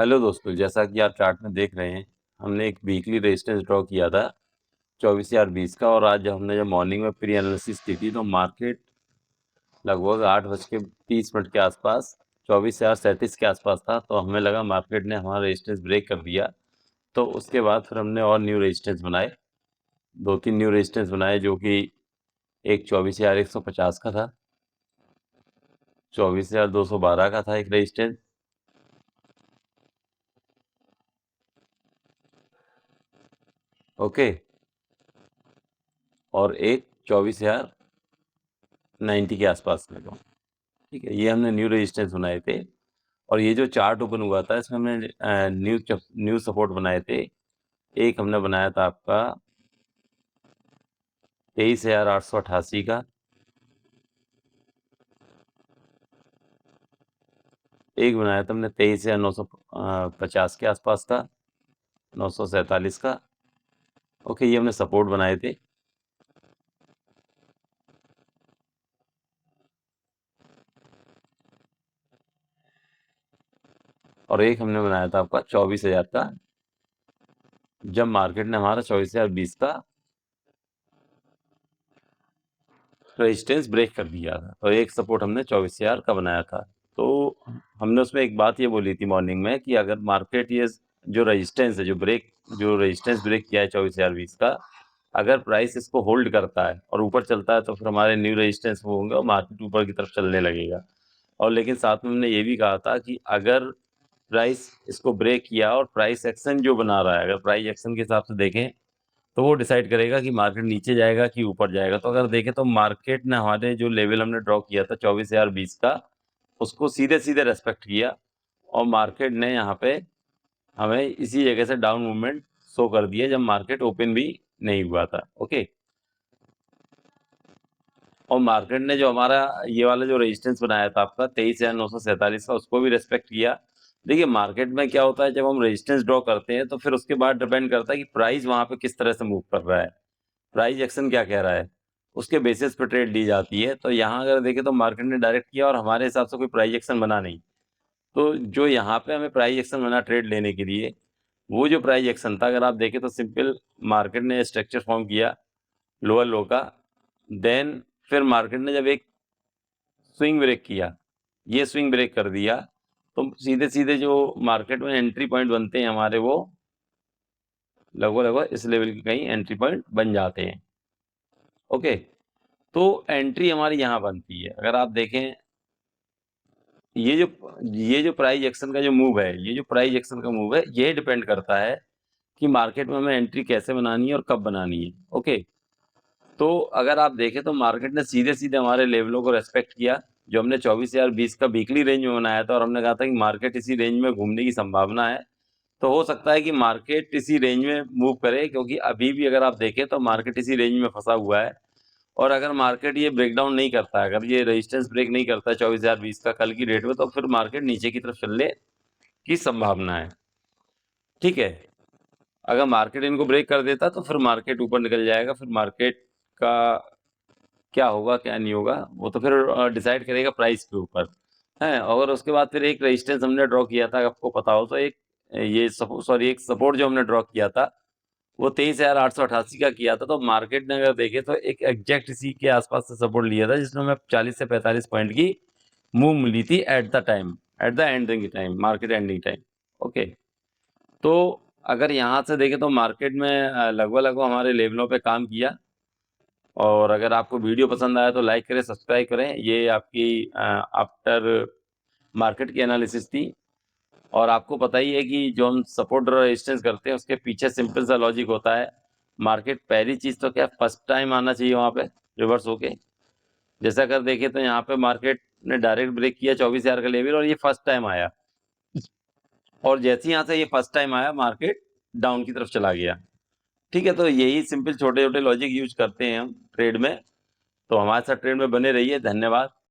Hello दोस्तों, जैसा कि आप चार्ट में देख रहे हैं, हमने एक वीकली रेजिस्टेंस ड्रॉ किया था 24,020 का। और आज जब मॉर्निंग में प्री एनालिसिस की थी तो मार्केट लगभग 8:30 के आसपास 24,037 के आसपास था। तो हमें लगा मार्केट ने हमारा रेजिस्टेंस ब्रेक कर दिया। तो उसके बाद फिर हमने और न्यू रेजिस्टेंस बनाए, 2-3 न्यू रेजिस्टेंस बनाए, जो कि एक 24,150 का था, 24,212 का था एक रेजिस्टेंस, ओके, और एक 24,090 के आसपास में था। ठीक है, ये हमने न्यू रेजिस्टेंस बनाए थे। और ये जो चार्ट ओपन हुआ था इसमें हमने न्यू सपोर्ट बनाए थे। एक हमने बनाया था आपका 23,888 का, एक बनाया था हमने 23,950 के आसपास का, 947 का। ओके, ये हमने सपोर्ट बनाए थे। और एक हमने बनाया था आपका 24,000 का, जब मार्केट ने हमारा 24,020 का रेजिस्टेंस ब्रेक कर दिया था। तो एक सपोर्ट हमने 24,000 का बनाया था। तो हमने उसमें एक बात ये बोली थी मॉर्निंग में कि अगर मार्केट ये जो रेजिस्टेंस है, जो रेजिस्टेंस ब्रेक किया है 24,020 का, अगर प्राइस इसको होल्ड करता है और ऊपर चलता है तो फिर हमारे न्यू रेजिस्टेंस वो होंगे और मार्केट ऊपर की तरफ चलने लगेगा। और लेकिन साथ में हमने ये भी कहा था कि अगर प्राइस इसको ब्रेक किया और प्राइस एक्शन जो बना रहा है, अगर प्राइस एक्शन के हिसाब से देखें तो वो डिसाइड करेगा कि मार्केट नीचे जाएगा कि ऊपर जाएगा। तो अगर देखें तो मार्केट ने हमारे जो लेवल हमने ड्रॉ किया था 24,020 का, उसको सीधे-सीधे रेस्पेक्ट किया और मार्केट ने यहाँ पे हमें इसी जगह से डाउन मूवमेंट शो कर दिया जब मार्केट ओपन भी नहीं हुआ था। ओके, और मार्केट ने जो हमारा ये वाला जो रेजिस्टेंस बनाया था आपका 23,947 का, उसको भी रेस्पेक्ट किया। देखिए, मार्केट में क्या होता है, जब हम रेजिस्टेंस ड्रॉ करते हैं तो फिर उसके बाद डिपेंड करता है कि प्राइस वहाँ पे किस तरह से मूव कर रहा है, प्राइस एक्शन क्या कह रहा है, उसके बेसिस पे ट्रेड ली जाती है। तो यहाँ अगर देखें तो मार्केट ने डायरेक्ट किया और हमारे हिसाब से कोई प्राइस एक्शन बना नहीं। तो जो यहाँ पे हमें प्राइस एक्शन बना ट्रेड लेने के लिए, वो जो प्राइस एक्शन था, अगर आप देखें तो सिंपल मार्केट ने स्ट्रक्चर फॉर्म किया लोअर लो का, देन फिर मार्केट ने जब एक स्विंग ब्रेक किया, ये स्विंग ब्रेक कर दिया, तो सीधे-सीधे जो मार्केट में एंट्री पॉइंट बनते हैं हमारे, वो लगभग-लगभग इस लेवल के कहीं एंट्री पॉइंट बन जाते हैं। ओके, तो एंट्री हमारी यहाँ बनती है। अगर आप देखें, ये जो प्राइस एक्शन का जो मूव है, ये जो प्राइस एक्शन का मूव है, ये डिपेंड करता है कि मार्केट में हमें एंट्री कैसे बनानी है और कब बनानी है। ओके, तो अगर आप देखें तो मार्केट ने सीधे-सीधे हमारे लेवलों को रेस्पेक्ट किया, जो हमने 24,020 का वीकली रेंज में बनाया था, और हमने कहा था कि मार्केट इसी रेंज में घूमने की संभावना है। तो हो सकता है कि मार्केट इसी रेंज में मूव करे, क्योंकि अभी भी अगर आप देखें तो मार्केट इसी रेंज में फँसा हुआ है। और अगर मार्केट ये ब्रेकडाउन नहीं करता है, अगर ये रेजिस्टेंस ब्रेक नहीं करता है 24,020 का कल की डेट में, तो फिर मार्केट नीचे की तरफ चलने की संभावना है। ठीक है, अगर मार्केट इनको ब्रेक कर देता तो फिर मार्केट ऊपर निकल जाएगा। फिर मार्केट का क्या होगा क्या नहीं होगा, वो तो फिर डिसाइड करेगा प्राइस के ऊपर है। और उसके बाद फिर एक रेजिस्टेंस हमने ड्रॉ किया था, आपको पता हो तो, एक सपोर्ट जो हमने ड्रॉ किया था वो 23,888 का किया था। तो मार्केट ने अगर देखे तो एक एग्जैक्ट इसी के आसपास से सपोर्ट लिया था, जिसमें हमें 40 से 45 पॉइंट की मूव मिली थी at the ending time, market ending time. Okay, तो अगर यहाँ से देखें तो मार्केट में लगभग-लगभग हमारे लेवलों पे काम किया। और अगर आपको वीडियो पसंद आया तो लाइक करें, सब्सक्राइब करें। ये आपकी आफ्टर मार्केट की एनालिसिस थी। और आपको पता ही है कि जो हम सपोर्ट और रेजिस्टेंस करते हैं उसके पीछे सिंपल सा लॉजिक होता है। मार्केट पहली चीज़ तो क्या, फर्स्ट टाइम आना चाहिए वहाँ पे रिवर्स होके। जैसा अगर देखें तो यहाँ पे मार्केट ने डायरेक्ट ब्रेक किया 24,000 का लेवल, और ये फर्स्ट टाइम आया। और जैसे ही यहाँ से ये फर्स्ट टाइम आया, मार्केट डाउन की तरफ चला गया। ठीक है, तो यही सिंपल छोटे-छोटे लॉजिक यूज़ करते हैं हम ट्रेड में। तो हमारे साथ ट्रेड में बने रहिए। धन्यवाद।